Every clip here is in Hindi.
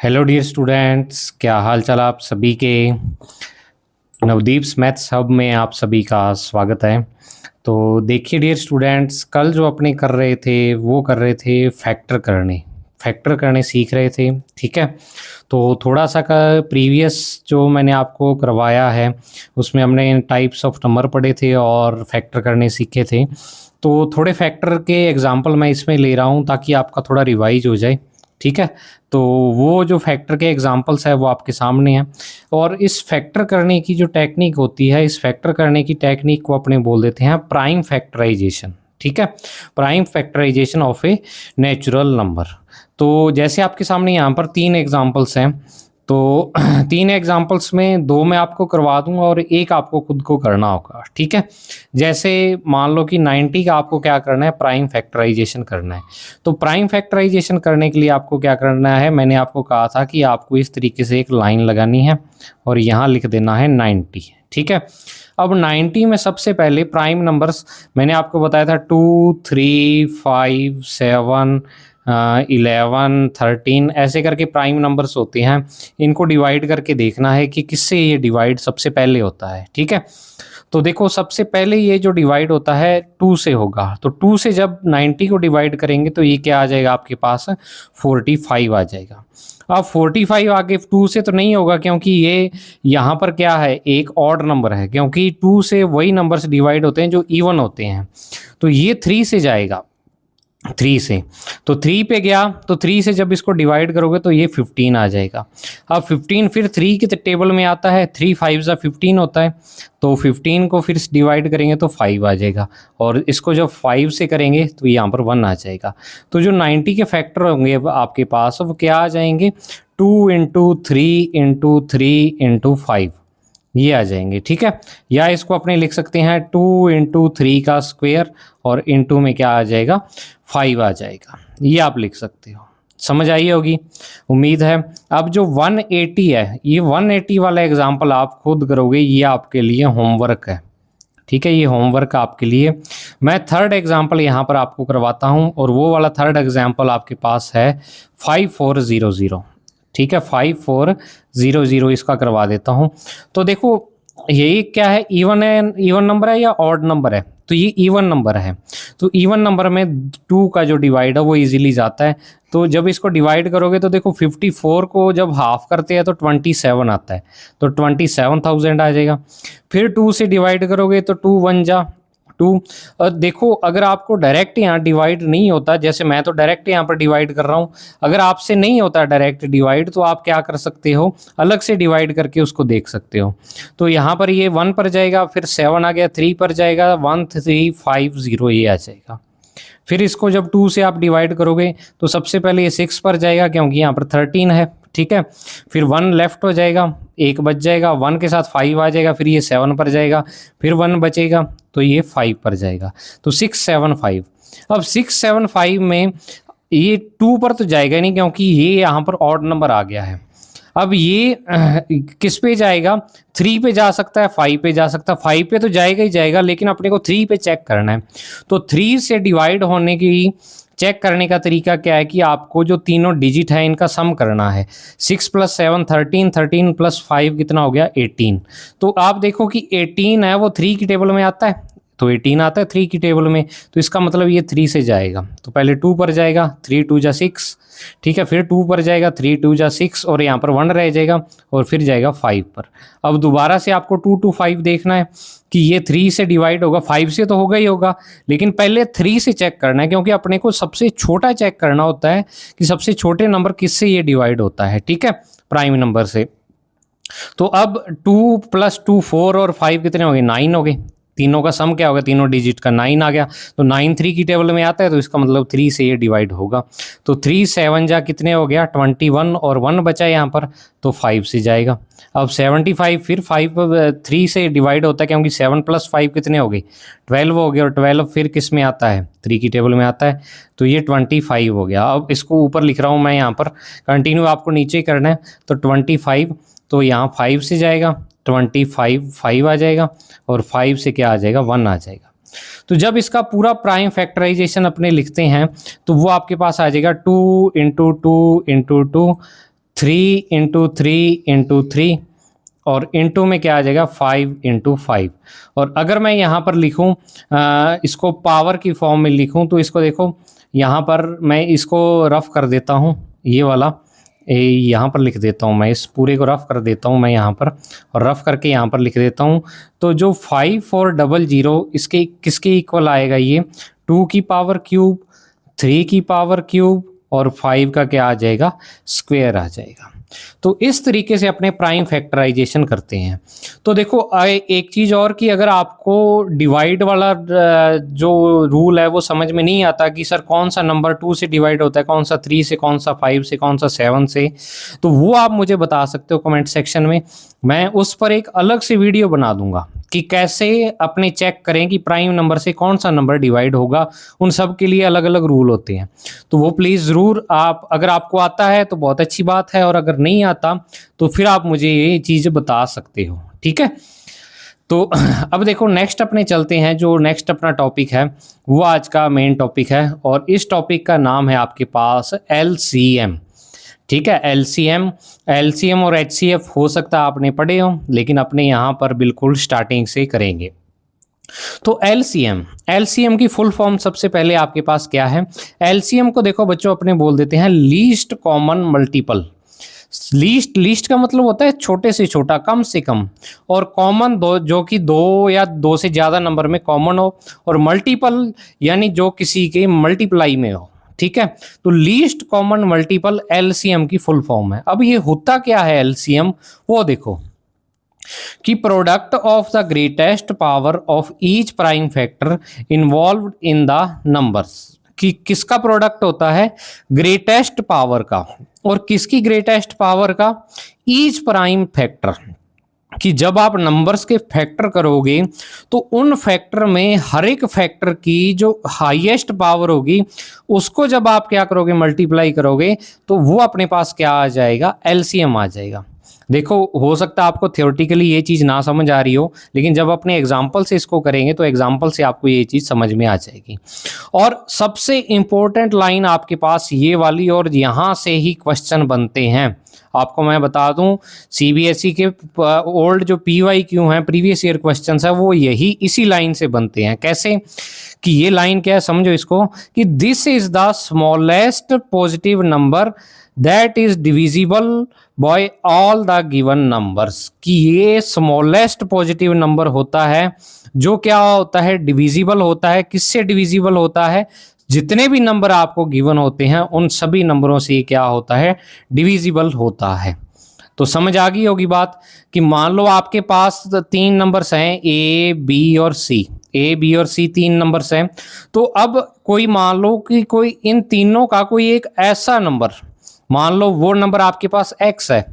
हेलो डियर स्टूडेंट्स, क्या हाल चाल आप सभी के। नवदीप्स मैथ्स हब में आप सभी का स्वागत है। तो देखिए डियर स्टूडेंट्स, कल जो अपने कर रहे थे वो कर रहे थे फैक्टर करने सीख रहे थे। ठीक है, तो थोड़ा सा का प्रीवियस जो मैंने आपको करवाया है उसमें हमने टाइप्स ऑफ नंबर पढ़े थे और फैक्टर करने सीखे थे। तो थोड़े फैक्टर के एग्जांपल मैं इसमें ले रहा हूँ ताकि आपका थोड़ा रिवाइज हो जाए। ठीक है, तो वो जो फैक्टर के एग्जांपल्स है वो आपके सामने हैं। और इस फैक्टर करने की जो टेक्निक होती है, इस फैक्टर करने की टेक्निक को अपने बोल देते हैं प्राइम फैक्टराइजेशन। ठीक है, prime factorisation of a natural number. तो जैसे आपके सामने यहाँ पर तीन एग्जांपल्स हैं, तो तीन एग्जांपल्स में दो मैं आपको करवा दूंगा और एक आपको खुद को करना होगा। ठीक है, जैसे मान लो कि 90 का आपको क्या करना है, प्राइम फैक्टराइजेशन करना है। तो प्राइम फैक्टराइजेशन करने के लिए आपको क्या करना है, मैंने आपको कहा था कि आपको इस तरीके से एक लाइन लगानी है और यहाँ लिख देना है 90। ठीक है, अब 90 में सबसे पहले प्राइम नंबर्स मैंने आपको बताया था 2, 3, 5, 7, 11, 13 ऐसे करके प्राइम नंबर्स होते हैं। इनको डिवाइड करके देखना है कि किससे ये डिवाइड सबसे पहले होता है। ठीक है, तो देखो सबसे पहले ये जो डिवाइड होता है 2 से होगा। तो 2 से जब 90 को डिवाइड करेंगे तो ये क्या आ जाएगा आपके पास, 45 आ जाएगा। अब 45 आगे 2 से तो नहीं होगा क्योंकि ये यहाँ पर क्या है, एक ऑड नंबर है, क्योंकि 2 से वही नंबर्स डिवाइड होते हैं जो इवन होते हैं। तो ये 3 से जाएगा, 3 से, तो 3 पे गया तो 3 से जब इसको डिवाइड करोगे तो ये 15 आ जाएगा। अब 15 फिर 3 के टेबल में आता है, 3 5 15 होता है। तो 15 को फिर डिवाइड करेंगे तो 5 आ जाएगा और इसको जब 5 से करेंगे तो यहाँ पर 1 आ जाएगा। तो जो 90 के फैक्टर होंगे आपके पास वो क्या आ जाएंगे, 2 इंटू 3 इंटू 3 इंटू 5 ये आ जाएंगे। ठीक है, या इसको अपने लिख सकते हैं 2 इंटू 3 का स्क्वायर और इंटू में क्या आ जाएगा, 5 आ जाएगा। ये आप लिख सकते हो, समझ आई होगी उम्मीद है। अब जो 180 है, ये 180 वाला एग्जाम्पल आप खुद करोगे, ये आपके लिए होमवर्क है। ठीक है, ये होमवर्क आपके लिए। मैं थर्ड एग्जाम्पल यहाँ पर आपको करवाता हूँ और वो वाला थर्ड एग्जाम्पल आपके पास है 5400। ठीक है, 5400 इसका करवा देता हूँ। तो देखो यही क्या है, इवन नंबर है या ऑड नंबर है, तो ये इवन नंबर है। तो इवन नंबर में 2 का जो डिवाइड है वो इजीली जाता है। तो जब इसको डिवाइड करोगे तो देखो 54 को जब हाफ करते हैं तो 27 आता है, तो 27,000 आ जाएगा। फिर 2 से डिवाइड करोगे तो 2 1 जा 2। देखो अगर आपको डायरेक्ट यहाँ डिवाइड नहीं होता, जैसे मैं तो डायरेक्ट यहाँ पर डिवाइड कर रहा हूँ, अगर आपसे नहीं होता डायरेक्ट डिवाइड तो आप क्या कर सकते हो, अलग से डिवाइड करके उसको देख सकते हो। तो यहाँ पर ये 1 पर जाएगा, फिर 7 आ गया, 3 पर जाएगा, 1350 ये आ जाएगा। फिर इसको जब 2 से आप डिवाइड करोगे तो सबसे पहले ये 6 पर जाएगा क्योंकि यहाँ पर 13 है। ठीक है, फिर 1 लेफ्ट हो जाएगा, 1 बच जाएगा, 1 के साथ 5 आ जाएगा, फिर ये 7 पर जाएगा, फिर 1 बचेगा तो ये 5 पर जाएगा, तो 675। अब 675 में ये 2 पर तो जाएगा नहीं क्योंकि ये यहाँ पर ऑड नंबर आ गया है। अब ये किस पे जाएगा, 3 पे जा सकता है, 5 पे जा सकता है। 5 पे तो जाएगा ही जाएगा, लेकिन अपने को 3 पे चेक करना है। तो 3 से डिवाइड होने की चेक करने का तरीका क्या है कि आपको जो तीनों डिजिट है इनका सम करना है। 6 + 7 13, 13 + 5 कितना हो गया, 18। तो आप देखो कि 18 है वो 3 की टेबल में आता है, तो 18 आता है 3 की टेबल में, तो इसका मतलब ये 3 से जाएगा। तो पहले 2 पर जाएगा, 3 2 जा 6। ठीक है, फिर 2 पर जाएगा, 3 2 जा 6 और यहाँ पर 1 रह जाएगा और फिर जाएगा 5 पर। अब दोबारा से आपको 2 to 5 देखना है कि ये 3 से डिवाइड होगा, 5 से तो होगा ही होगा, लेकिन पहले 3 से चेक करना है क्योंकि अपने को सबसे छोटा चेक करना होता है कि सबसे छोटे नंबर किससे ये डिवाइड होता है। ठीक है, प्राइम नंबर से। तो अब 2 + 2 4 और 5 कितने हो गए, 9 हो गए। तीनों का सम क्या होगा, तीनों डिजिट का 9 आ गया, तो 9 3 की टेबल में आता है, तो इसका मतलब 3 से ये डिवाइड होगा। तो 3 7 जा कितने हो गया, 21 और 1 बचा यहाँ पर, तो 5 से जाएगा। अब 75 फिर 5 3 से डिवाइड होता है क्योंकि 7 + 5 कितने हो गए, 12 हो गए, और 12 फिर किस में आता है, 3 की टेबल में आता है, तो ये 25 हो गया। अब इसको ऊपर लिख रहा हूँ मैं यहाँ पर, कंटिन्यू आपको नीचे ही करना है। तो 25, तो यहाँ 5 से जाएगा, 25 5 आ जाएगा और 5 से क्या आ जाएगा, 1 आ जाएगा। तो जब इसका पूरा प्राइम फैक्टराइजेशन अपने लिखते हैं तो वो आपके पास आ जाएगा 2 × 2 × 2 3 × 3 × 3 और इंटू में क्या आ जाएगा 5 × 5। और अगर मैं यहाँ पर लिखूँ इसको पावर की फॉर्म में लिखूँ तो इसको देखो यहाँ पर मैं इसको रफ कर देता हूँ, ये वाला यहाँ पर लिख देता हूँ, मैं इस पूरे को रफ कर देता हूँ मैं यहाँ पर, और रफ करके यहाँ पर लिख देता हूँ। तो जो 5400 इसके किसके इक्वल आएगा, ये 2 की पावर क्यूब, 3 की पावर क्यूब और 5 का क्या आ जाएगा, स्क्वायर आ जाएगा। तो इस तरीके से अपने प्राइम फैक्टराइजेशन करते हैं। तो देखो एक चीज़ और कि अगर आपको डिवाइड वाला जो रूल है वो समझ में नहीं आता कि सर कौन सा नंबर 2 से डिवाइड होता है, कौन सा 3 से, कौन सा 5 से, कौन सा 7 से, तो वो आप मुझे बता सकते हो कमेंट सेक्शन में। मैं उस पर एक अलग से वीडियो बना दूंगा कि कैसे अपने चेक करें कि प्राइम नंबर से कौन सा नंबर डिवाइड होगा। उन सब के लिए अलग अलग रूल होते हैं। तो वो प्लीज़ ज़रूर आप, अगर आपको आता है तो बहुत अच्छी बात है, और अगर नहीं आता तो फिर आप मुझे ये चीज़ बता सकते हो, ठीक है। तो अब देखो नेक्स्ट अपने चलते हैं, जो नेक्स्ट अपना टॉपिक है वो आज का मेन टॉपिक है, और इस टॉपिक का नाम है आपके पास LCM, ठीक है। LCM और HCF हो सकता है आपने पढ़े हो, लेकिन अपने यहाँ पर बिल्कुल स्टार्टिंग से करेंगे। तो LCM की फुल फॉर्म सबसे पहले आपके पास क्या है। LCM को देखो बच्चों अपने बोल देते हैं लीस्ट कॉमन मल्टीपल। लीस्ट का मतलब होता है छोटे से छोटा, कम से कम, और कॉमन दो जो कि 2 या 2 से ज़्यादा नंबर में कॉमन हो, और मल्टीपल यानी जो किसी के मल्टीप्लाई में हो, ठीक है। तो लीस्ट कॉमन मल्टीपल LCM की फुल फॉर्म है। अब ये होता क्या है LCM, वो देखो कि product of the greatest power of each prime factor involved in the numbers, कि किसका प्रोडक्ट होता है, ग्रेटेस्ट पावर का, और किसकी ग्रेटेस्ट पावर का, ईच प्राइम फैक्टर, कि जब आप नंबर्स के फैक्टर करोगे तो उन फैक्टर में हर एक फैक्टर की जो हाईएस्ट पावर होगी उसको जब आप क्या करोगे, मल्टीप्लाई करोगे, तो वो अपने पास क्या आ जाएगा, LCM आ जाएगा। देखो हो सकता है आपको थियोरेटिकली ये चीज़ ना समझ आ रही हो, लेकिन जब अपने एग्जाम्पल से इसको करेंगे तो एग्जाम्पल से आपको ये चीज़ समझ में आ जाएगी। और सबसे इम्पोर्टेंट लाइन आपके पास ये वाली, और यहाँ से ही क्वेश्चन बनते हैं। आपको मैं बता दूं CBSE के ओल्ड जो PYQ हैं, प्रीवियस ईयर क्वेश्चंस है, वो यही इसी लाइन से बनते हैं। कैसे, कि ये लाइन क्या है समझो इसको, कि this is the smallest positive number that is divisible by all the given numbers, कि ये स्मॉलेस्ट पॉजिटिव नंबर होता है जो क्या होता है, डिविजिबल होता है। किससे डिविजिबल होता है, जितने भी नंबर आपको गिवन होते हैं उन सभी नंबरों से ये क्या होता है, डिविजिबल होता है। तो समझ आ गई होगी बात, कि मान लो आपके पास 3 नंबर्स हैं A, B और C, A, B और C 3 नंबर्स हैं। तो अब कोई मान लो कि कोई इन तीनों का कोई एक ऐसा नंबर, मान लो वो नंबर आपके पास X है,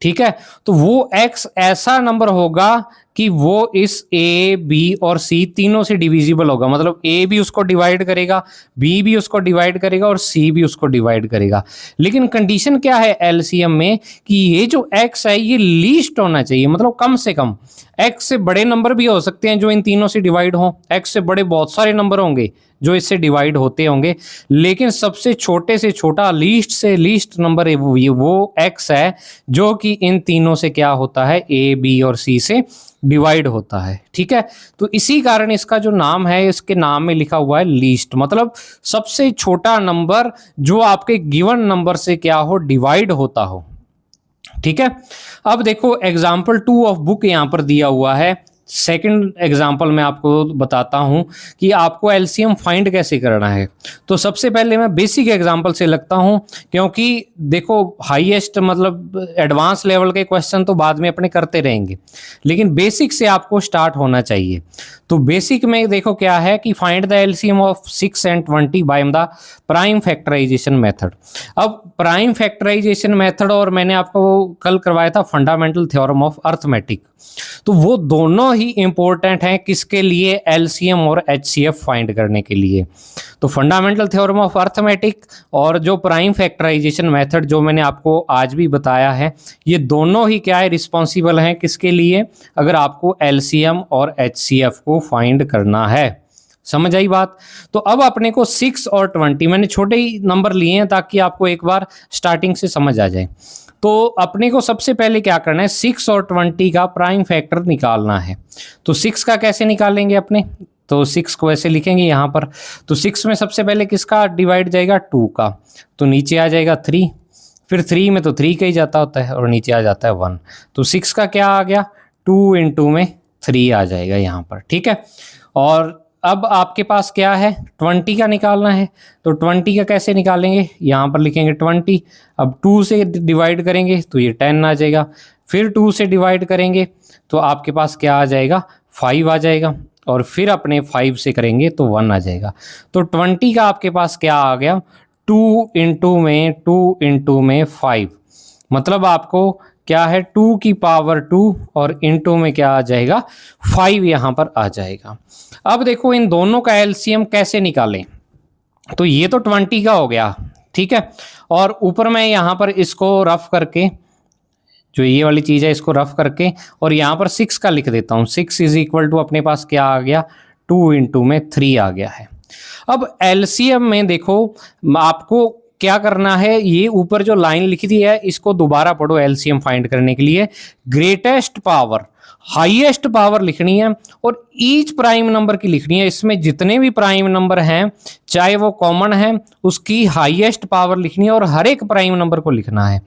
ठीक है। तो वो X ऐसा नंबर होगा कि वो इस A, B और C तीनों से डिविजिबल होगा, मतलब A भी उसको डिवाइड करेगा, B भी उसको डिवाइड करेगा और C भी उसको डिवाइड करेगा। लेकिन कंडीशन क्या है LCM में, कि ये जो X है ये लीस्ट होना चाहिए, मतलब कम से कम। X से बड़े नंबर भी हो सकते हैं जो इन तीनों से डिवाइड हों, X से बड़े बहुत सारे नंबर होंगे जो इससे डिवाइड होते होंगे, लेकिन सबसे छोटे से छोटा, लीस्ट से लीस्ट नंबर है वो X है, जो कि इन तीनों से क्या होता है, A, B और C से डिवाइड होता है, ठीक है। तो इसी कारण इसका जो नाम है, इसके नाम में लिखा हुआ है लीस्ट, मतलब सबसे छोटा नंबर जो आपके गिवन नंबर से क्या हो, डिवाइड होता हो, ठीक है। अब देखो एग्जाम्पल 2 ऑफ बुक यहां पर दिया हुआ है। सेकंड एग्जाम्पल मैं आपको बताता हूं कि आपको LCM फाइंड कैसे करना है। तो सबसे पहले मैं बेसिक एग्जाम्पल से लगता हूं, क्योंकि देखो हाईएस्ट मतलब एडवांस लेवल के क्वेश्चन तो बाद में अपने करते रहेंगे, लेकिन बेसिक से आपको स्टार्ट होना चाहिए। तो बेसिक में देखो क्या है कि find the LCM of 6 and 20 by the prime factorisation method. अब प्राइम फैक्टराइजेशन मेथड और मैंने आपको कल करवाया था फंडामेंटल थ्योरम ऑफ अर्थमेटिक, तो वो दोनों ही इंपॉर्टेंट हैं किसके लिए, LCM और HCF फाइंड करने के लिए। तो फंडामेंटल थ्योरम ऑफ अर्थमेटिक और जो प्राइम फैक्टराइजेशन मेथड जो मैंने आपको आज भी बताया है, ये दोनों ही क्या है, रिस्पॉन्सिबल हैं किसके लिए, अगर आपको LCM और HCF को फाइंड करना है। समझ आई बात। तो अब अपने को 6 और 20, मैंने छोटे ही नंबर लिए हैं ताकि आपको एक बार स्टार्टिंग से समझ आ जाए। तो अपने को सबसे पहले क्या करना है, 6 और 20 का प्राइम फैक्टर निकालना है। तो 6 का कैसे निकालेंगे अपने, तो 6 को ऐसे लिखेंगे यहाँ पर। तो 6 में सबसे पहले किसका डिवाइड जाएगा, 2 का, तो नीचे आ जाएगा 3, फिर 3 में तो 3 का ही जाता होता है और नीचे आ जाता है 1। तो 6 का क्या आ गया, 2 × में 3 आ जाएगा यहाँ पर, ठीक है। और अब आपके पास क्या है, 20 का निकालना है। तो 20 का कैसे निकालेंगे, यहाँ पर लिखेंगे 20, अब 2 से डिवाइड करेंगे तो ये 10 आ जाएगा, फिर 2 से डिवाइड करेंगे तो आपके पास क्या आ जाएगा, 5 आ जाएगा, और फिर अपने 5 से करेंगे तो 1 आ जाएगा। तो 20 का आपके पास क्या आ गया, 2 × में 5, मतलब आपको क्या है, 2 की पावर 2 और इनटू में क्या आ जाएगा, 5 यहाँ पर आ जाएगा। अब देखो इन दोनों का एलसीएम कैसे निकालें, तो ये तो 20 का हो गया, ठीक है। और ऊपर मैं यहाँ पर इसको रफ करके, जो ये वाली चीज़ है इसको रफ करके, और यहाँ पर 6 का लिख देता हूँ। 6 = अपने पास क्या आ गया, 2 × में 3 आ गया है। अब एलसीएम में देखो आपको क्या करना है, ये ऊपर जो लाइन लिखी थी है इसको दोबारा पढ़ो एलसीएम फाइंड करने के लिए। ग्रेटेस्ट पावर, हाईएस्ट पावर लिखनी है और ईच प्राइम नंबर की लिखनी है। इसमें जितने भी प्राइम नंबर हैं चाहे वो कॉमन है उसकी हाईएस्ट पावर लिखनी है और हर एक प्राइम नंबर को लिखना है।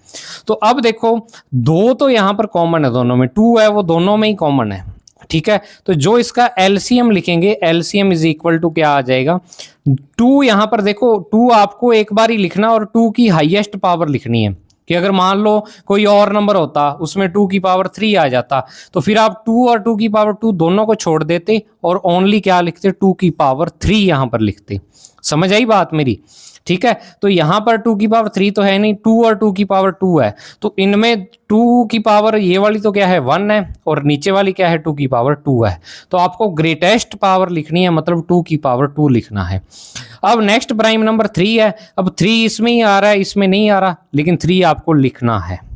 तो अब देखो 2 तो यहाँ पर कॉमन है, दोनों में 2 है, वो दोनों में ही कॉमन है, ठीक है। तो जो इसका एलसीएम लिखेंगे, एलसीएम = क्या आ जाएगा, 2 यहाँ पर देखो 2 आपको एक बार ही लिखना और 2 की हाईएस्ट पावर लिखनी है, कि अगर मान लो कोई और नंबर होता उसमें 2 की पावर 3 आ जाता तो फिर आप 2 और 2 की पावर 2 दोनों को छोड़ देते और ओनली क्या लिखते, 2 की पावर 3 यहाँ पर लिखते। समझ आई बात मेरी, ठीक है। तो यहाँ पर 2 की पावर 3 तो है नहीं, 2 और 2 की पावर 2 है, तो इनमें 2 की पावर ये वाली तो क्या है 1 है और नीचे वाली क्या है 2 की पावर 2 है। तो आपको ग्रेटेस्ट पावर लिखनी है, मतलब 2 की पावर 2 लिखना है। अब नेक्स्ट प्राइम नंबर 3 है, अब 3 इसमें ही आ रहा है, इसमें नहीं आ रहा, लेकिन 3 आपको लिखना है।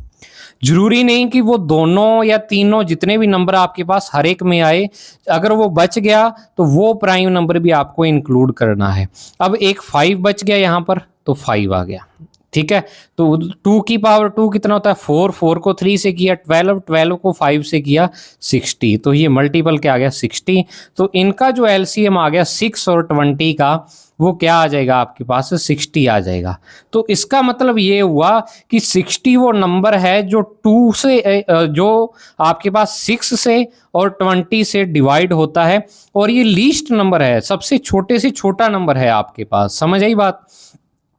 जरूरी नहीं कि वो दोनों या तीनों जितने भी नंबर आपके पास हर एक में आए, अगर वो बच गया तो वो प्राइम नंबर भी आपको इंक्लूड करना है। अब एक 5 बच गया यहाँ पर, तो 5 आ गया, ठीक है। तो 2 की पावर 2 कितना होता है, 4, 4 को 3 से किया 12, 12 को 5 से किया 60, तो ये मल्टीपल क्या आ गया 60। तो इनका जो एलसीएम आ गया 6 और 20 का, वो क्या आ जाएगा आपके पास 60 आ जाएगा। तो इसका मतलब ये हुआ कि 60 वो नंबर है जो 2 से, जो आपके पास 6 से और 20 से डिवाइड होता है, और ये लीस्ट नंबर है, सबसे छोटे से छोटा नंबर है आपके पास। समझ आई बात,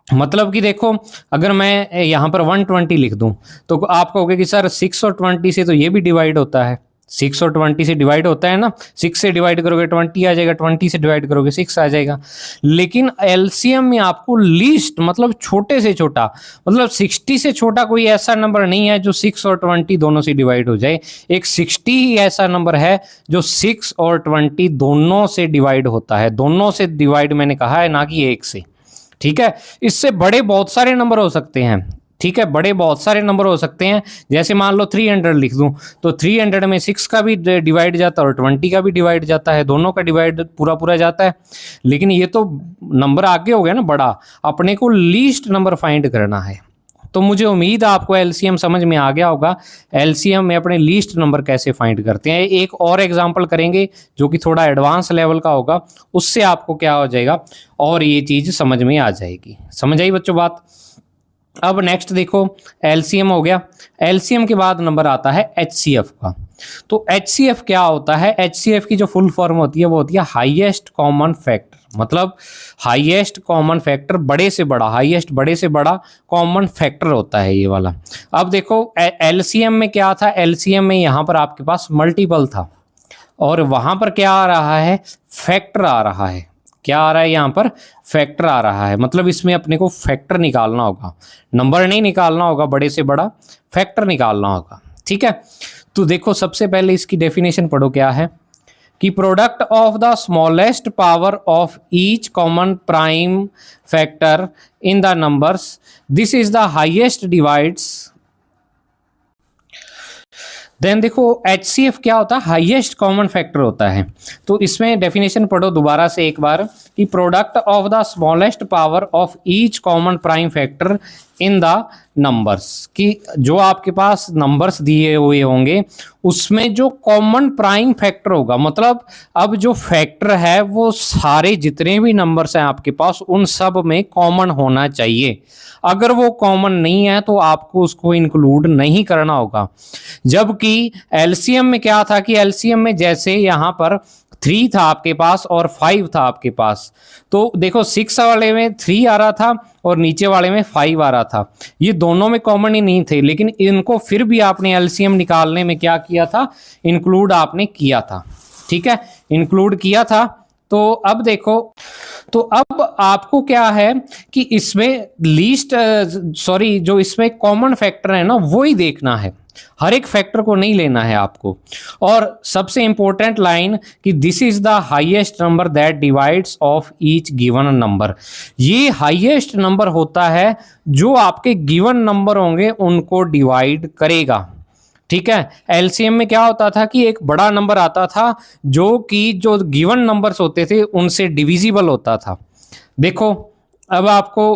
मतलब कि देखो अगर मैं यहाँ पर 120 लिख दूं तो आप कहोगे कि सर 6 और 20 से तो ये भी डिवाइड होता है, 6 और 20 से डिवाइड होता है ना, 6 से डिवाइड करोगे 20 आ जाएगा, 20 से डिवाइड करोगे 6 आ जाएगा। लेकिन एलसीएम में आपको लीस्ट मतलब छोटे से छोटा, मतलब 60 से छोटा कोई ऐसा नंबर नहीं है जो 6 और 20 दोनों से डिवाइड हो जाए। एक 60 ही ऐसा नंबर है जो 6 और 20 दोनों से डिवाइड होता है। दोनों से डिवाइड मैंने कहा है, ना कि एक से, ठीक है। इससे बड़े बहुत सारे नंबर हो सकते हैं, ठीक है, बड़े बहुत सारे नंबर हो सकते हैं। जैसे मान लो 300 लिख दूं तो 300 में 6 का भी डिवाइड जाता है और 20 का भी डिवाइड जाता है, दोनों का डिवाइड पूरा पूरा जाता है। लेकिन ये तो नंबर आगे हो गया ना बड़ा, अपने को लीस्ट नंबर फाइंड करना है। तो मुझे उम्मीद है आपको एलसीएम समझ में आ गया होगा। एलसीएम में अपने लीस्ट नंबर कैसे फाइंड करते हैं, एक और एग्जांपल करेंगे जो कि थोड़ा एडवांस लेवल का होगा, उससे आपको क्या हो जाएगा और ये चीज़ समझ में आ जाएगी। समझ आई बच्चों बात। अब नेक्स्ट देखो, एलसीएम हो गया, एलसीएम के बाद नंबर आता है एचसीएफ का। तो एचसीएफ क्या होता है, एचसीएफ की जो फुल फॉर्म होती है वो होती है हाईएस्ट कॉमन फैक्टर, मतलब हाईएस्ट कॉमन फैक्टर, बड़े से बड़ा, हाईएस्ट बड़े से बड़ा कॉमन फैक्टर होता है ये वाला। अब देखो एलसीएम में क्या था, एलसीएम में यहाँ पर आपके पास मल्टीपल था और वहां पर क्या आ रहा है, फैक्टर आ रहा है। क्या आ रहा है यहाँ पर, फैक्टर आ रहा है, मतलब इसमें अपने को फैक्टर निकालना होगा, नंबर नहीं निकालना होगा बड़े से बड़ा, फैक्टर निकालना होगा, ठीक है। तो देखो सबसे पहले इसकी डेफिनेशन पढ़ो, क्या है कि product of the smallest power of each common prime factor in the numbers, this is the highest divides. Then देखो एचसीएफ क्या होता है, हाईएस्ट कॉमन फैक्टर होता है। तो इसमें डेफिनेशन पढ़ो दोबारा से एक बार कि product of the smallest power of each common prime factor in the numbers, कि जो आपके पास नंबर्स दिए हुए होंगे उसमें जो कॉमन प्राइम फैक्टर होगा, मतलब अब जो फैक्टर है वो सारे जितने भी नंबर्स हैं आपके पास उन सब में कॉमन होना चाहिए। अगर वो कॉमन नहीं है तो आपको उसको इंक्लूड नहीं करना होगा। जबकि एलसीएम में क्या था कि एलसीएम में जैसे यहाँ पर 3 था आपके पास और 5 था आपके पास, तो देखो 6 वाले में 3 आ रहा था और नीचे वाले में 5 आ रहा था, ये दोनों में कॉमन ही नहीं थे, लेकिन इनको फिर भी आपने एलसीएम निकालने में क्या किया था, इंक्लूड आपने किया था। ठीक है, इंक्लूड किया था। तो अब देखो, तो अब आपको क्या है कि इसमें लीस्ट जो इसमें कॉमन फैक्टर है ना वो ही देखना है, हर एक फैक्टर को नहीं लेना है आपको। और सबसे इंपॉर्टेंट लाइन कि this is the highest number that divides of each given number, ये हाईएस्ट नंबर होता है जो आपके गिवन नंबर होंगे उनको डिवाइड करेगा। ठीक है, एलसीएम में क्या होता था कि एक बड़ा नंबर आता था जो कि जो गिवन नंबर्स होते थे उनसे डिविजिबल होता था। देखो अब आपको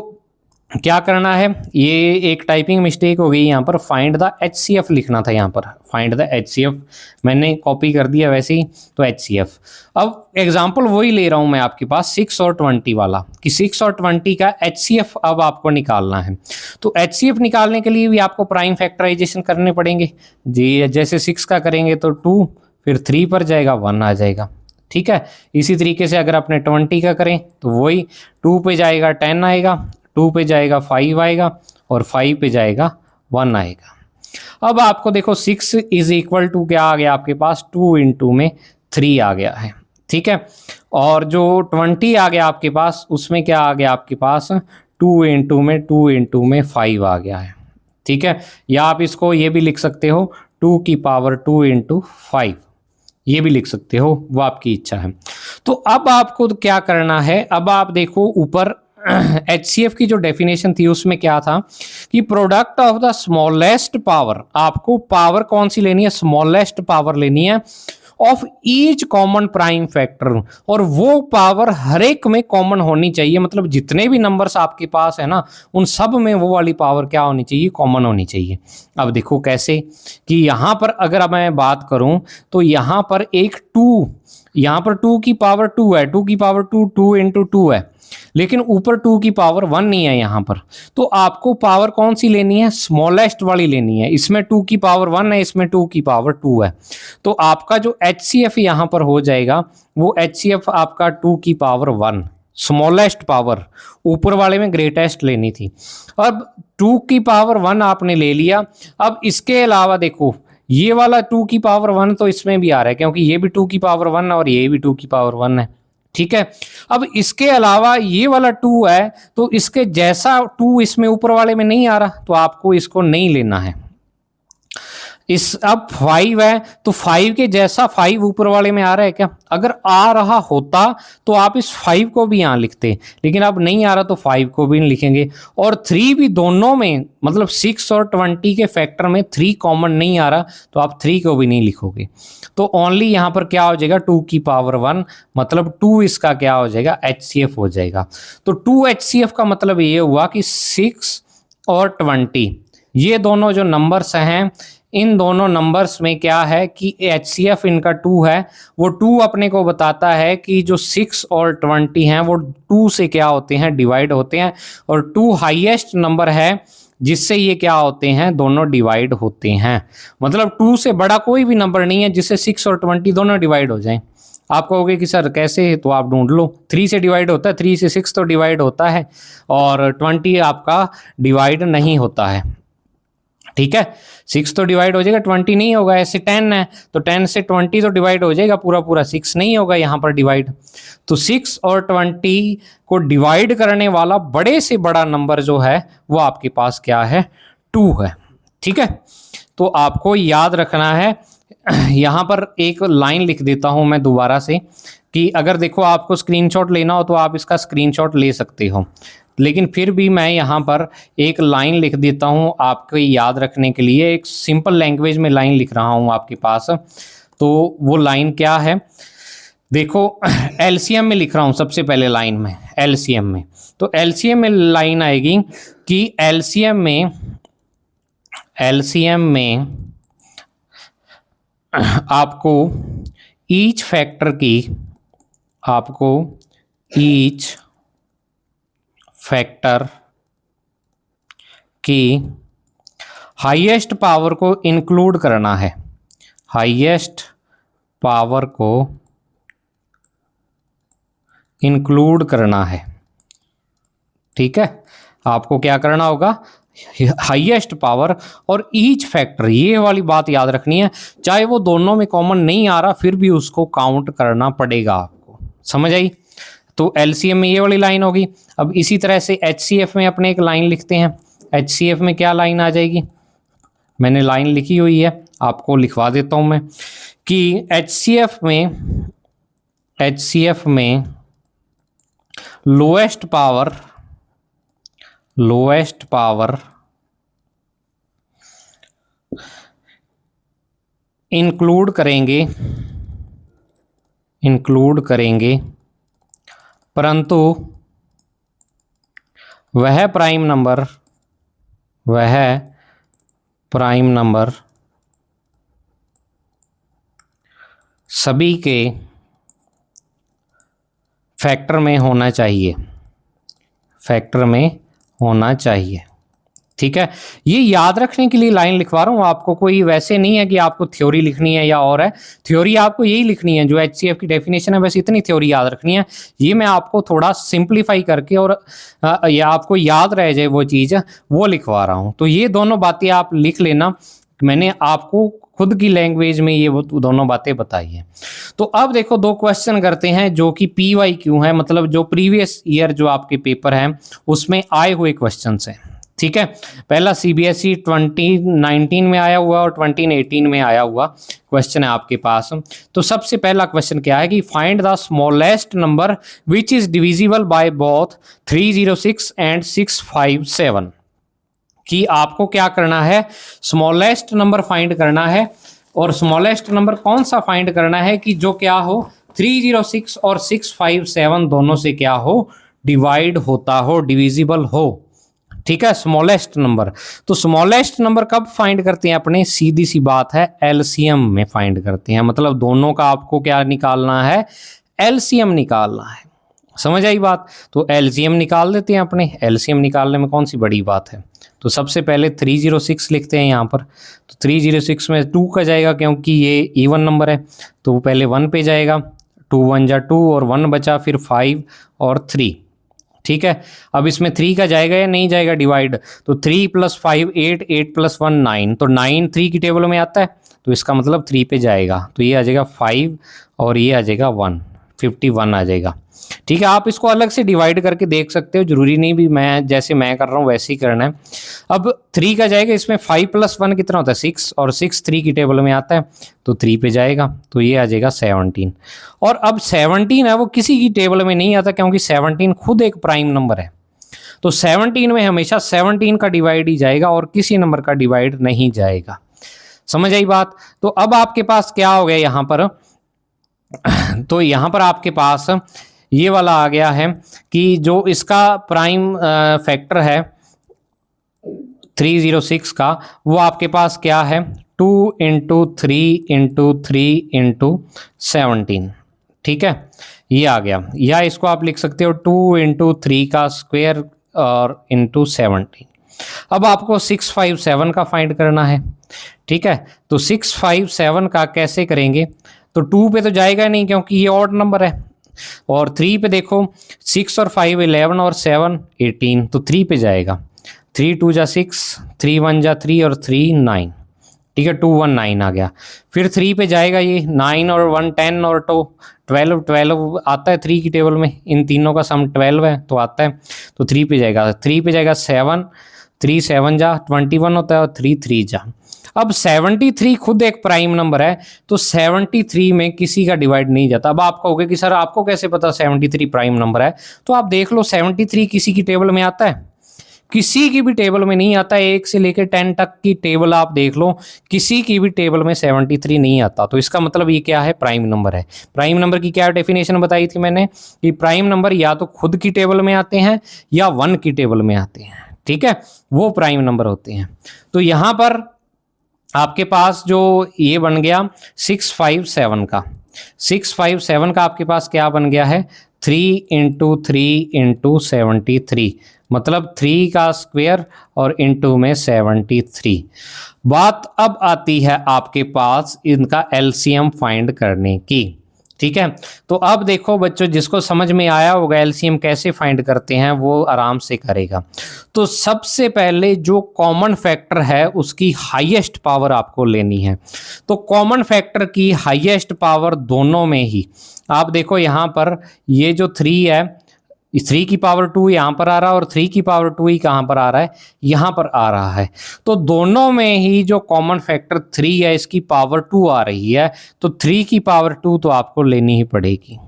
क्या करना है, ये एक टाइपिंग मिस्टेक हो गई यहाँ पर, फाइंड द एचसीएफ लिखना था, यहाँ पर फाइंड द एचसीएफ मैंने कॉपी कर दिया वैसे ही, तो एचसीएफ। अब एग्जांपल वही ले रहा हूँ मैं आपके पास 6 और 20 वाला, कि 6 और 20 का एचसीएफ अब आपको निकालना है। तो एचसीएफ निकालने के लिए भी आपको प्राइम फैक्टराइजेशन करने पड़ेंगे जी। जैसे 6 का करेंगे तो 2, फिर 3 पर जाएगा 1 आ जाएगा। ठीक है, इसी तरीके से अगर अपने 20 का करें तो वही 2 पे जाएगा 10 आएगा, 2 पे जाएगा 5 आएगा और 5 पे जाएगा 1 आएगा। अब आपको देखो 6 इज इक्वल टू क्या आ गया आपके पास, 2 इंटू में 3 आ गया है। ठीक है, और जो 20 आ गया आपके पास उसमें क्या आ गया आपके पास, 2 इंटू में 5 आ गया है। ठीक है, या आप इसको ये भी लिख सकते हो 2 की पावर 2 इंटू 5, ये भी लिख सकते हो, वो आपकी इच्छा है। तो अब आपको क्या करना है, अब आप देखो ऊपर एचसीएफ की जो डेफिनेशन थी उसमें क्या था कि product of the smallest power, आपको पावर कौन सी लेनी है, स्मॉलेस्ट पावर लेनी है of each common prime factor, और वो पावर हर एक में कॉमन होनी चाहिए, मतलब जितने भी नंबर्स आपके पास है ना उन सब में वो वाली पावर क्या होनी चाहिए, कॉमन होनी चाहिए। अब देखो कैसे, कि यहाँ पर अगर मैं बात करूं तो यहाँ पर एक 2, यहाँ पर 2 की पावर 2 है, 2 की पावर 2 इंटू 2 है, लेकिन ऊपर 2 की पावर 1 नहीं है यहाँ पर। तो आपको पावर कौन सी लेनी है, स्मॉलेस्ट वाली लेनी है। इसमें 2 की पावर 1 है, इसमें 2 की पावर 2 है। तो आपका जो एचसीएफ यहाँ पर हो जाएगा वो एचसीएफ आपका 2 की पावर 1, स्मॉलेस्ट पावर, ऊपर वाले में ग्रेटेस्ट लेनी थी। अब 2 की पावर 1 आपने ले लिया। अब इसके अलावा देखो ये वाला 2 की पावर 1 तो इसमें भी आ रहा है, क्योंकि ये भी 2 की पावर 1 और ये भी 2 की पावर 1 है। ठीक है, अब इसके अलावा ये वाला 2 है तो इसके जैसा 2 इसमें ऊपर वाले में नहीं आ रहा, तो आपको इसको नहीं लेना है। इस अब 5 है तो 5 के जैसा 5 ऊपर वाले में आ रहा है क्या, अगर आ रहा होता तो आप इस 5 को भी यहाँ लिखते, लेकिन अब नहीं आ रहा तो 5 को भी नहीं लिखेंगे। और 3 भी दोनों में, मतलब 6 और 20 के फैक्टर में 3 कॉमन नहीं आ रहा तो आप 3 को भी नहीं लिखोगे। तो ओनली यहाँ पर क्या हो जाएगा 2 की पावर 1, मतलब 2 इसका क्या हो जाएगा, एचसीएफ हो जाएगा। तो 2 एचसीएफ का मतलब ये हुआ कि 6 और 20 ये दोनों जो नंबर्स हैं, इन दोनों नंबर्स में क्या है कि एचसीएफ इनका 2 है। वो 2 अपने को बताता है कि जो 6 और 20 हैं वो 2 से क्या होते हैं, डिवाइड होते हैं, और 2 हाईएस्ट नंबर है जिससे ये क्या होते हैं, दोनों डिवाइड होते हैं। मतलब 2 से बड़ा कोई भी नंबर नहीं है जिससे 6 और 20 दोनों डिवाइड हो जाएं। आप कहोगे कि सर कैसे, तो आप ढूंढ लो, 3 से डिवाइड होता है, 3 से 6 तो डिवाइड होता है और 20 आपका डिवाइड नहीं होता है। ठीक है, 6 तो डिवाइड हो जाएगा, 20 नहीं होगा। ऐसे 10 है तो 10 से 20 तो डिवाइड हो जाएगा, पूरा पूरा 6 नहीं होगा यहाँ पर डिवाइड। तो 6 और 20 को डिवाइड करने वाला बड़े से बड़ा नंबर जो है वो आपके पास क्या है, 2 है। ठीक है, तो आपको याद रखना है। यहाँ पर एक लाइन लिख देता हूँ मैं दोबारा से, कि अगर देखो आपको स्क्रीनशॉट लेना हो तो आप इसका स्क्रीनशॉट ले सकते हो, लेकिन फिर भी मैं यहाँ पर एक लाइन लिख देता हूँ आपको याद रखने के लिए। एक सिंपल लैंग्वेज में लाइन लिख रहा हूँ आपके पास। तो वो लाइन क्या है देखो एलसीएम में लिख रहा हूं सबसे पहले लाइन में, एलसीएम में, तो एलसीएम में लाइन आएगी कि एलसीएम में आपको ईच फैक्टर की हाईएस्ट पावर को इंक्लूड करना है, हाईएस्ट पावर को इंक्लूड करना है। ठीक है, आपको क्या करना होगा, हाईएस्ट पावर और ईच फैक्टर, ये वाली बात याद रखनी है, चाहे वो दोनों में कॉमन नहीं आ रहा फिर भी उसको काउंट करना पड़ेगा आपको। समझ आई? तो एलसीएम में ये वाली लाइन होगी। अब इसी तरह से एचसीएफ में अपने एक लाइन लिखते हैं। एचसीएफ में क्या लाइन आ जाएगी, मैंने लाइन लिखी हुई है, आपको लिखवा देता हूं मैं, कि एचसीएफ में लोएस्ट पावर इंक्लूड करेंगे परंतु वह प्राइम नंबर सभी के फैक्टर में होना चाहिए। ठीक है, ये याद रखने के लिए लाइन लिखवा रहा हूँ आपको, कोई वैसे नहीं है कि आपको थ्योरी लिखनी है या और है, थ्योरी आपको यही लिखनी है, जो एचसीएफ की डेफिनेशन है बस इतनी थ्योरी याद रखनी है। ये मैं आपको थोड़ा सिंप्लीफाई करके और या आपको याद रह जाए वो चीज़, वो लिखवा रहा हूँ। तो ये दोनों बातें आप लिख लेना, मैंने आपको खुद की लैंग्वेज में ये दोनों बातें बताई हैं। तो अब देखो दो क्वेश्चन करते हैं जो कि PYQ है, मतलब जो प्रीवियस ईयर जो आपके पेपर हैं उसमें आए हुए क्वेश्चन हैं। ठीक है, पहला CBSE 2019 में आया हुआ और 2018 में आया हुआ क्वेश्चन है आपके पास। तो सबसे पहला क्वेश्चन क्या है कि find the smallest number which is divisible by both 306 and 657। कि आपको क्या करना है, स्मॉलेस्ट नंबर फाइंड करना है, और स्मॉलेस्ट नंबर कौन सा फाइंड करना है कि जो क्या हो 306 और 657 दोनों से क्या हो, डिवाइड होता हो, डिविजिबल हो। ठीक है, स्मॉलेस्ट नंबर। तो स्मॉलेस्ट नंबर कब फाइंड करते हैं अपने, सीधी सी बात है, एलसीएम में फाइंड करते हैं, मतलब दोनों का आपको क्या निकालना है, एलसीएम निकालना है। समझ आई बात? तो एलसीएम निकाल देते हैं अपने, एलसीएम निकालने में कौन सी बड़ी बात है। तो सबसे पहले 306 लिखते हैं यहाँ पर, तो 306 में 2 का जाएगा क्योंकि ये इवन नंबर है, तो पहले 1 पे जाएगा, 2 1 जा 2 और 1 बचा, फिर 5 और 3। ठीक है, अब इसमें 3 का जाएगा या नहीं जाएगा डिवाइड, तो 3 + 5 8, 8 + 1 9, तो 9 3 की टेबल में आता है, तो इसका मतलब 3 पे जाएगा, तो ये आ जाएगा 5 और ये आ जाएगा 1, 51 आ जाएगा। ठीक है, आप इसको अलग से डिवाइड करके देख सकते हो, जरूरी नहीं भी मैं जैसे मैं कर रहा हूँ वैसे ही करना है। अब 3 का जाएगा, इसमें 5 + 1 कितना होता है 6, और 6 3 की टेबल में आता है, तो 3 पे जाएगा, तो ये आ जाएगा 17। और अब 17 है वो किसी की टेबल में नहीं आता क्योंकि 17 खुद एक प्राइम नंबर है, तो 17 में हमेशा 17 का डिवाइड ही जाएगा और किसी नंबर का डिवाइड नहीं जाएगा। समझ आई बात? तो अब आपके पास क्या हो गया यहाँ पर, तो यहाँ पर आपके पास ये वाला आ गया है कि जो इसका प्राइम फैक्टर है 306 का, वो आपके पास क्या है 2 × 3 × 3 × 17। ठीक है, ये आ गया, या इसको आप लिख सकते हो 2 × 3 का स्क्वायर और × 17। अब आपको 657 का फाइंड करना है। ठीक है, तो 657 का कैसे करेंगे, तो 2 पे तो जाएगा नहीं क्योंकि ये ऑड नंबर है, और 3 पे देखो 6 और 5 11 और 7 18, तो 3 पे जाएगा, 3 2 जा 6, 3 1 जा 3 और 3 9। ठीक है, 2 1 9 आ गया, फिर 3 पे जाएगा, ये 9 और 1 10 और 2 12 12 आता है 3 की टेबल में, इन तीनों का सम 12 है तो आता है, तो 3 पे जाएगा, 3 पे जाएगा 7, 3 7 जा 21 होता है और 3 3 जा। अब 73 खुद एक प्राइम नंबर है, तो 73 में किसी का डिवाइड नहीं जाता। अब आप कहोगे कि सर आपको कैसे पता 73 प्राइम नंबर है, तो आप देख लो 73 किसी की टेबल में आता है, किसी की भी टेबल में नहीं आता, 1 से लेकर 10 तक की टेबल आप देख लो, किसी की भी टेबल में 73 नहीं आता। तो इसका मतलब ये क्या है, प्राइम नंबर है। प्राइम नंबर की क्या डेफिनेशन बताई थी मैंने कि प्राइम नंबर या तो खुद की टेबल में आते हैं या 1 की टेबल में आते हैं, ठीक है, वो प्राइम नंबर होते हैं। तो यहां पर आपके पास जो ये बन गया 657 का, 657 का आपके पास क्या बन गया है, 3 इंटू 3 इंटू 73, मतलब 3 का स्क्वायर और इंटू में 73। बात अब आती है आपके पास इनका एलसीएम फाइंड करने की, ठीक है। तो अब देखो बच्चों, जिसको समझ में आया होगा एलसीएम कैसे फाइंड करते हैं वो आराम से करेगा। तो सबसे पहले जो कॉमन फैक्टर है उसकी हाईएस्ट पावर आपको लेनी है। तो कॉमन फैक्टर की हाईएस्ट पावर दोनों में ही आप देखो, यहां पर ये जो 3 है, 3 की पावर 2 यहाँ पर आ रहा है और 3 की पावर 2 ही कहाँ पर आ रहा है, यहाँ पर आ रहा है। तो दोनों में ही जो कॉमन फैक्टर 3 है इसकी पावर 2 आ रही है, तो 3 की पावर 2 तो आपको लेनी ही पड़ेगी,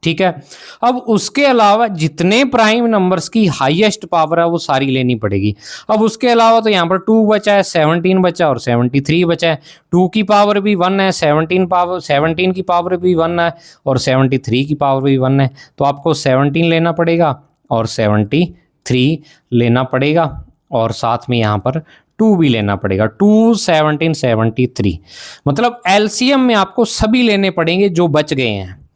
ठीक है। अब उसके अलावा जितने प्राइम नंबर्स की हाईएस्ट पावर है वो सारी लेनी पड़ेगी। अब उसके अलावा तो यहाँ पर 2 बचा है, 17 बचा और 73 बचा है। 2 की पावर भी 1 है, 17 की पावर भी 1 है और 73 की पावर भी 1 है। तो आपको 17 लेना पड़ेगा और 73 लेना पड़ेगा और साथ में यहाँ पर 2 भी लेना पड़ेगा। 2 17 73, मतलब एलसीएम में आपको सभी लेने पड़ेंगे जो बच गए हैं।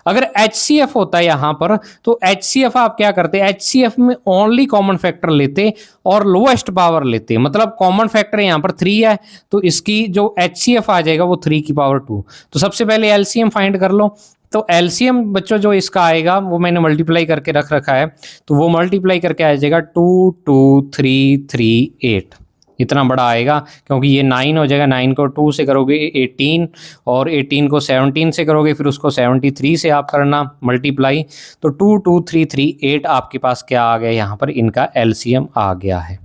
अगर HCF होता है यहां पर, तो HCF आप क्या करते, HCF में ओनली कॉमन फैक्टर लेते और लोएस्ट पावर लेते, मतलब कॉमन फैक्टर यहां पर 3 है तो इसकी जो HCF आ जाएगा वो 3 की पावर 2। तो सबसे पहले एलसीएम फाइंड कर लो। तो एलसीएम बच्चों जो इसका आएगा वो मैंने मल्टीप्लाई करके रख रखा है, तो वो मल्टीप्लाई करके आ जाएगा 22338, इतना बड़ा आएगा क्योंकि ये 9 हो जाएगा। 9 को 2 से करोगे 18 और 18 को 17 से करोगे, फिर उसको 73 से आप करना मल्टीप्लाई, तो 22338 आपके पास क्या आ गया, यहाँ पर इनका एलसीएम आ गया है।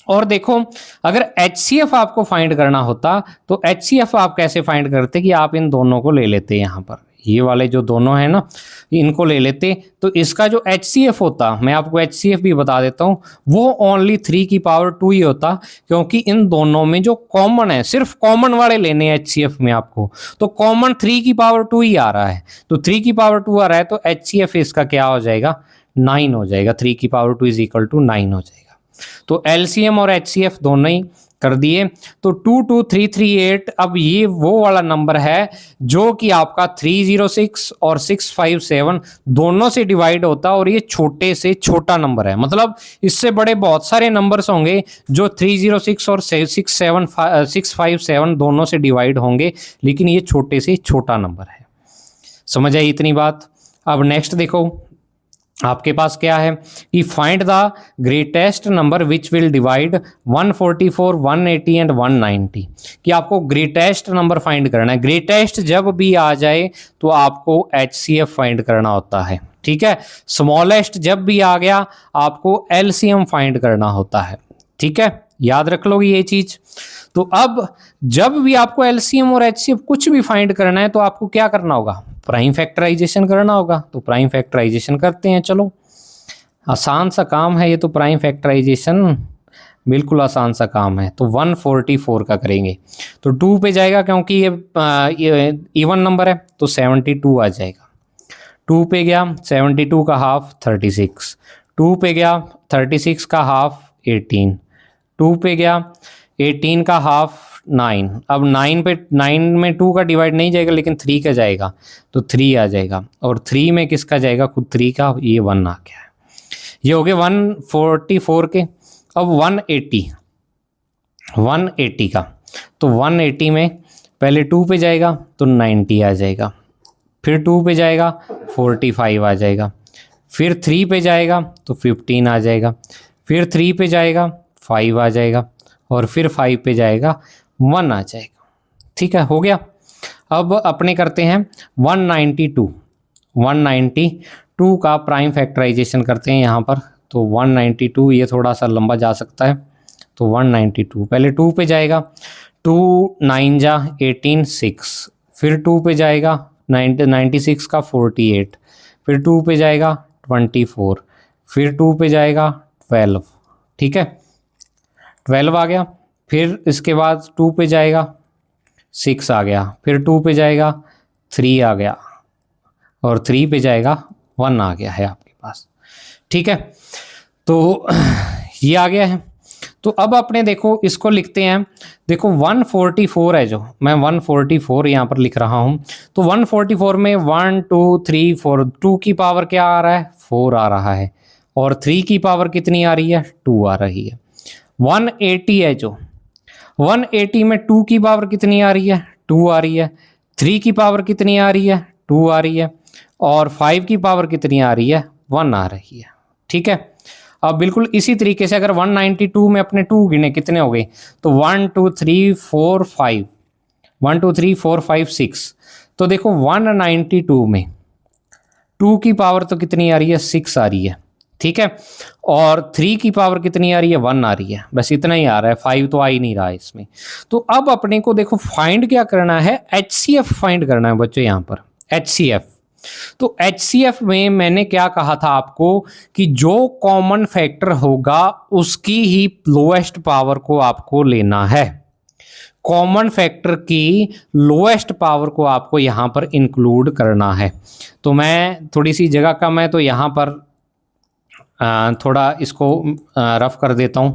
और देखो, अगर HCF आपको फाइंड करना होता तो HCF आप कैसे फाइंड करते कि आप इन दोनों को ले लेते, यहाँ पर ये वाले जो दोनों हैं ना इनको ले लेते। तो इसका जो HCF होता, मैं आपको HCF भी बता देता हूँ, वो ओनली 3 की पावर 2 ही होता, क्योंकि इन दोनों में जो कॉमन है, सिर्फ कॉमन वाले लेने हैं HCF में आपको, तो कॉमन 3 की पावर 2 ही आ रहा है। तो 3 की पावर 2 आ रहा है तो HCF इसका क्या हो जाएगा, 9 हो जाएगा। 3 की पावर 2 इज इक्वल टू 9 हो जाएगा। तो एलसीएम और HCF दोनों ही कर दिए। तो 22338 अब ये वो वाला नंबर है जो कि आपका 306 और 657 दोनों से डिवाइड होता है और ये छोटे से छोटा नंबर है। मतलब इससे बड़े बहुत सारे नंबर्स होंगे जो 306 और 657 दोनों से डिवाइड होंगे, लेकिन ये छोटे से छोटा नंबर है। समझ आई इतनी बात। अब नेक्स्ट देखो आपके पास क्या है कि find the greatest number which will divide 144, 180 and 190, कि आपको ग्रेटेस्ट नंबर फाइंड करना है। ग्रेटेस्ट जब भी आ जाए तो आपको HCF फाइंड करना होता है, ठीक है। स्मॉलेस्ट जब भी आ गया आपको LCM फाइंड करना होता है, ठीक है, याद रख लो ये चीज। तो अब जब भी आपको LCM और HCF कुछ भी फाइंड करना है तो आपको क्या करना होगा, प्राइम फैक्टराइजेशन करना होगा। तो प्राइम फैक्टराइजेशन करते हैं, चलो आसान सा काम है ये तो, प्राइम फैक्टराइजेशन बिल्कुल आसान सा काम है। तो 144 का करेंगे तो 2 पे जाएगा क्योंकि ये इवन नंबर है तो 72 आ जाएगा। 2 पे गया 72 का हाफ 36, 2 पे गया 36 का हाफ 18, 2 पे गया 18 का हाफ 9। अब 9 में 2 का डिवाइड नहीं जाएगा लेकिन 3 का जाएगा तो 3 आ जाएगा, और 3 में किसका जाएगा, खुद 3 का, ये 1 आ गया है। ये हो गए 144 के। अब 180 का, तो 180 में पहले 2 पे जाएगा तो 90 आ जाएगा, फिर 2 पे जाएगा 45 आ जाएगा, फिर 3 पे जाएगा तो 15 आ जाएगा, फिर 3 पे जाएगा 5 आ जाएगा, और फिर 5 पे जाएगा 1 आ जाएगा। ठीक है, हो गया। अब अपने करते हैं 192 का प्राइम फैक्टराइजेशन करते हैं यहाँ पर। तो 192, ये थोड़ा सा लंबा जा सकता है, तो 192 पहले 2 पे जाएगा, 2 9 जा 18 6, फिर 2 पे जाएगा 96 का 48, फिर 2 पे जाएगा 24, फिर 2 पे जाएगा 12, ठीक है, 12 आ गया, फिर इसके बाद 2 पे जाएगा 6 आ गया, फिर 2 पे जाएगा 3 आ गया, और 3 पे जाएगा 1 आ गया है आपके पास। ठीक है, तो ये आ गया है। तो अब अपने देखो इसको लिखते हैं, देखो 144 है, जो मैं 144 यहाँ पर लिख रहा हूँ। तो 144 में 1 2 3 4, 2 की पावर क्या आ रहा है, 4 आ रहा है, और 3 की पावर कितनी आ रही है, 2 आ रही है। 180 है, जो 180 में 2 की पावर कितनी आ रही है, 2 आ रही है, 3 की पावर कितनी आ रही है, 2 आ रही है, और 5 की पावर कितनी आ रही है, 1 आ रही है। ठीक है, अब बिल्कुल इसी तरीके से अगर 192 में अपने 2 गिने कितने हो गए, तो 1 2 3 4 5, 1 2 3 4 5 6, तो देखो 192 में 2 की पावर तो कितनी आ रही है, 6 आ रही है। ठीक है, और 3 की पावर कितनी आ रही है, 1 आ रही है, बस इतना ही आ रहा है, 5 तो आ ही नहीं रहा है इसमें। तो अब अपने को देखो फाइंड क्या करना है, HCF फाइंड करना है बच्चों यहाँ पर, HCF। तो HCF में मैंने क्या कहा था आपको कि जो कॉमन फैक्टर होगा उसकी ही लोएस्ट पावर को आपको लेना है, कॉमन फैक्टर की लोएस्ट पावर को आपको यहां पर इंक्लूड करना है। तो मैं थोड़ी सी जगह कम है, तो यहां पर थोड़ा इसको रफ कर देता हूं।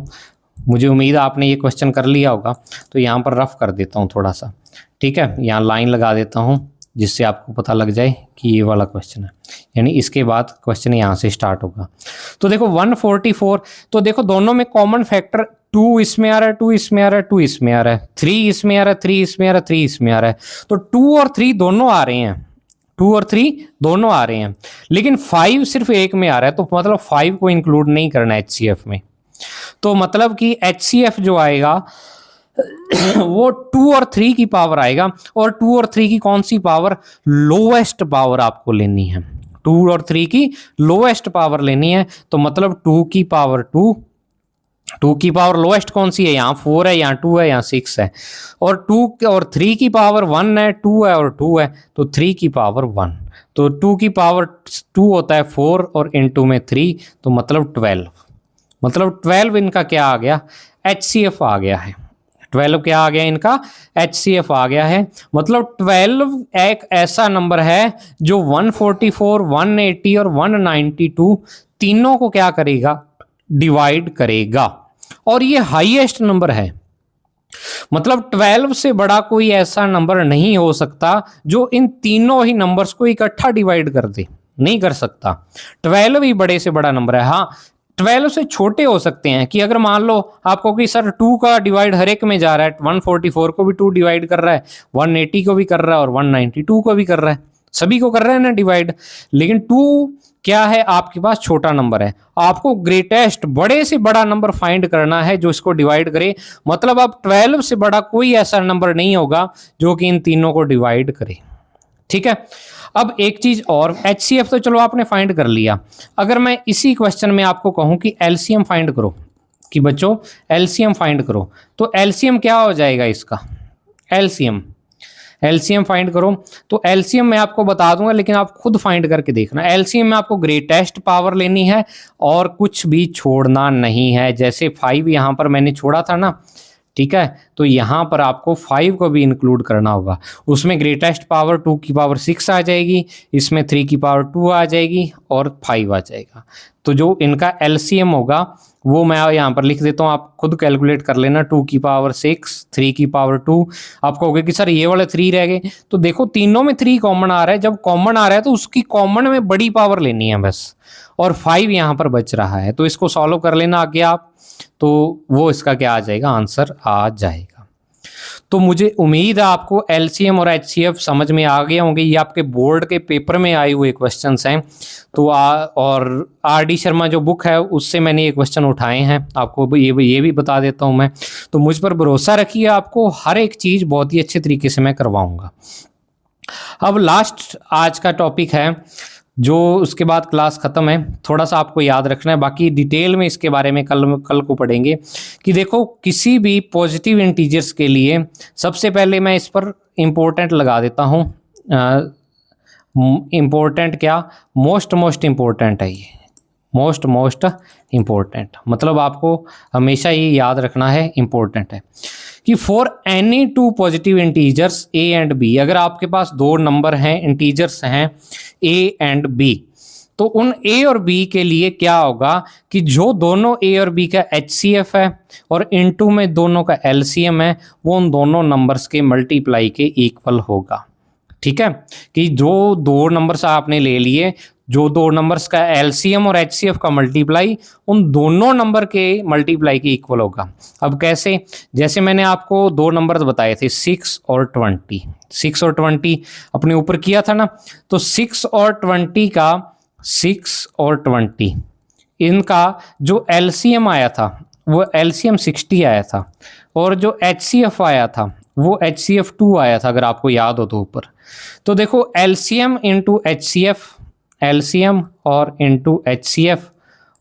मुझे उम्मीद है आपने ये क्वेश्चन कर लिया होगा, तो यहाँ पर रफ कर देता हूँ थोड़ा सा। ठीक है, यहाँ लाइन लगा देता हूँ जिससे आपको पता लग जाए कि ये वाला क्वेश्चन है, यानी इसके बाद क्वेश्चन यहाँ से स्टार्ट होगा। तो देखो 144, तो देखो दोनों में कॉमन फैक्टर 2 इसमें आ रहा है, 2 इसमें आ रहा है, 2 इसमें आ रहा है, 3 इसमें आ रहा है, 3 इसमें आ रहा है, 3 इसमें आ रहा है। तो 2 और 3 दोनों आ रहे हैं, 2 और 3 दोनों आ रहे हैं, लेकिन 5 सिर्फ एक में आ रहा है, तो मतलब 5 को इंक्लूड नहीं करना है HCF में। तो मतलब कि HCF जो आएगा वो 2 और 3 की पावर आएगा, और 2 और 3 की कौन सी पावर, लोएस्ट पावर आपको लेनी है, 2 और 3 की लोएस्ट पावर लेनी है। तो मतलब 2 की पावर 2, 2 की पावर लोएस्ट कौन सी है, यहाँ 4 है, यहाँ 2 है, यहाँ 6 है, और 2 और 3 की पावर 1 है, 2 है और 2 है, तो 3 की पावर 1, तो 2 की पावर 2 होता है 4 और इनटू में 3, तो मतलब 12, मतलब 12 इनका क्या आ गया, HCF आ गया है। 12 क्या आ गया इनका, HCF आ गया है। मतलब 12 एक ऐसा नंबर है जो 144, 180 और 192 तीनों को क्या करेगा, डिवाइड करेगा, और ये हाईएस्ट नंबर है। मतलब 12 से बड़ा कोई ऐसा नंबर नहीं हो सकता जो इन तीनों ही नंबर्स को इकट्ठा डिवाइड कर दे, नहीं कर सकता। 12 ही बड़े से बड़ा नंबर है। हाँ, 12 से छोटे हो सकते हैं कि अगर मान लो आपको कि सर 2 का डिवाइड हर एक में जा रहा है, 144 को भी 2 डिवाइड कर रहा है, 180 को भी कर रहा है, और 192 को भी कर रहा है, सभी को कर रहा है ना डिवाइड, लेकिन 2 क्या है आपके पास, छोटा नंबर है। आपको ग्रेटेस्ट बड़े से बड़ा नंबर फाइंड करना है जो इसको डिवाइड करे। मतलब अब 12 से बड़ा कोई ऐसा नंबर नहीं होगा जो कि इन तीनों को डिवाइड करे। ठीक है, अब एक चीज और, HCF तो चलो आपने फाइंड कर लिया। अगर मैं इसी क्वेश्चन में आपको कहूं कि LCM फाइंड करो, कि बच्चों LCM फाइंड करो, तो LCM क्या हो जाएगा इसका, LCM फाइंड करो। तो LCM मैं आपको बता दूंगा, लेकिन आप खुद फाइंड करके देखना। LCM में आपको ग्रेटेस्ट पावर लेनी है और कुछ भी छोड़ना नहीं है। जैसे 5 यहां पर मैंने छोड़ा था ना, ठीक है, तो यहां पर आपको 5 को भी इंक्लूड करना होगा। उसमें ग्रेटेस्ट पावर 2 की पावर 6 आ जाएगी, इसमें 3 की पावर 2 आ जाएगी, और 5 आ जाएगा। तो जो इनका LCM होगा वो मैं यहाँ पर लिख देता हूँ, आप खुद कैलकुलेट कर लेना। 2 की पावर 6, 3 की पावर 2। आप कहोगे कि सर ये वाले 3 रह गए, तो देखो तीनों में 3 कॉमन आ रहा है। जब कॉमन आ रहा है तो उसकी कॉमन में बड़ी पावर लेनी है बस, और 5 यहाँ पर बच रहा है, तो इसको सॉल्व कर लेना आगे आप, तो वो इसका क्या आ जाएगा, आंसर आ जाएगा। तो मुझे उम्मीद है आपको LCM और HCF समझ में आ गए होंगे। ये आपके बोर्ड के पेपर में आए हुए क्वेश्चंस हैं। तो और RD शर्मा जो बुक है उससे मैंने ये क्वेश्चन उठाए हैं, आपको ये भी बता देता हूं मैं। तो मुझ पर भरोसा रखिए, आपको हर एक चीज़ बहुत ही अच्छे तरीके से मैं करवाऊंगा। अब लास्ट आज का टॉपिक है, जो उसके बाद क्लास ख़त्म है। थोड़ा सा आपको याद रखना है, बाकी डिटेल में इसके बारे में कल को पढ़ेंगे। कि देखो किसी भी पॉजिटिव इंटीजर्स के लिए सबसे पहले मैं इस पर इम्पोर्टेंट लगा देता हूँ। इम्पोर्टेंट क्या, मोस्ट इम्पोर्टेंट है ये, मोस्ट इम्पोर्टेंट, मतलब आपको हमेशा ये याद रखना है, इम्पोर्टेंट है कि for any two positive integers A and B, अगर आपके पास दो नंबर हैं, इंटीजर्स हैं ए एंड बी, तो उन ए और बी के लिए क्या होगा कि जो दोनों ए और बी का HCF है और इनटू में दोनों का LCM है, वो उन दोनों नंबर्स के मल्टीप्लाई के इक्वल होगा। ठीक है, कि जो दो नंबर्स आपने ले लिए, जो दो नंबर्स का LCM और HCF का मल्टीप्लाई उन दोनों नंबर के मल्टीप्लाई के इक्वल होगा। अब कैसे? जैसे मैंने आपको दो नंबर बताए थे 6 और 20, 6 और 20 अपने ऊपर किया था ना, तो 6 और 20 का 6 और 20 इनका जो LCM आया था वो LCM 60 आया था, और जो HCF आया था वो HCF 2 आया था, अगर आपको याद हो तो ऊपर। तो देखो LCM इंटू HCF, LCM और इंटू HCF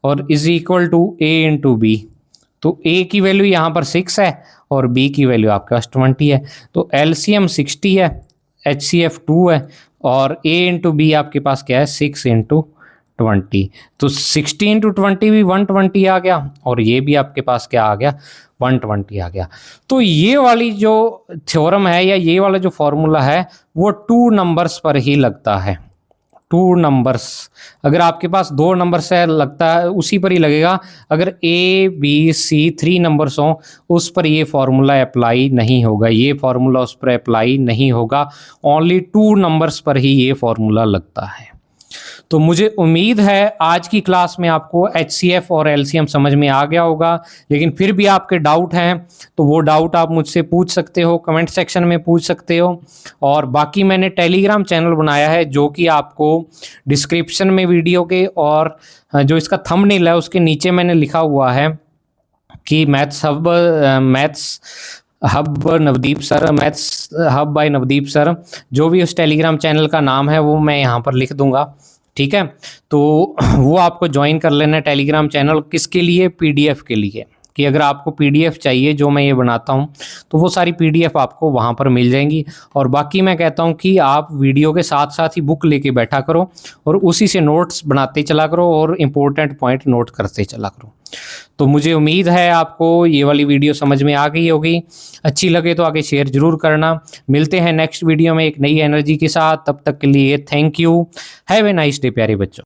और is equal to A into B. तो A की वैल्यू यहाँ पर 6 है और B की वैल्यू आपके पास 20 है, तो LCM 60 है, HCF 2 है और A इंटू बी आपके पास क्या है 6 इंटू 20। तो 60 इंटू 20 भी 120 आ गया और ये भी आपके पास क्या आ गया 120 आ गया। तो ये वाली जो थ्योरम है या ये वाला जो फॉर्मूला है वो टू नंबर्स पर ही लगता है। टू नंबर्स, अगर आपके पास दो नंबर्स है लगता है उसी पर ही लगेगा। अगर ABC 3 नंबर्स हों उस पर ये फॉर्मूला अप्लाई नहीं होगा, ये फॉर्मूला उस पर अप्लाई नहीं होगा, ओनली टू नंबर्स पर ही ये फॉर्मूला लगता है। तो मुझे उम्मीद है आज की क्लास में आपको HCF और LCM समझ में आ गया होगा, लेकिन फिर भी आपके डाउट हैं तो वो डाउट आप मुझसे पूछ सकते हो, कमेंट सेक्शन में पूछ सकते हो। और बाकी मैंने टेलीग्राम चैनल बनाया है जो कि आपको डिस्क्रिप्शन में वीडियो के और जो इसका थंबनेल है उसके नीचे मैंने लिखा हुआ है कि maths hub Navdeep sir, maths hub by Navdeep sir, जो भी उस टेलीग्राम चैनल का नाम है वो मैं यहाँ पर लिख दूंगा। ठीक है, तो वो आपको ज्वाइन कर लेना है टेलीग्राम चैनल। किसके लिए? PDF के लिए, कि अगर आपको PDF चाहिए जो मैं ये बनाता हूँ तो वो सारी PDF आपको वहाँ पर मिल जाएंगी। और बाकी मैं कहता हूँ कि आप वीडियो के साथ साथ ही बुक लेके बैठा करो और उसी से नोट्स बनाते चला करो और इम्पोर्टेंट पॉइंट नोट करते चला करो। तो मुझे उम्मीद है आपको ये वाली वीडियो समझ में आ गई होगी। अच्छी लगे तो आगे शेयर जरूर करना। मिलते हैं नेक्स्ट वीडियो में एक नई एनर्जी के साथ, तब तक के लिए thank you, have a nice day प्यारे बच्चों।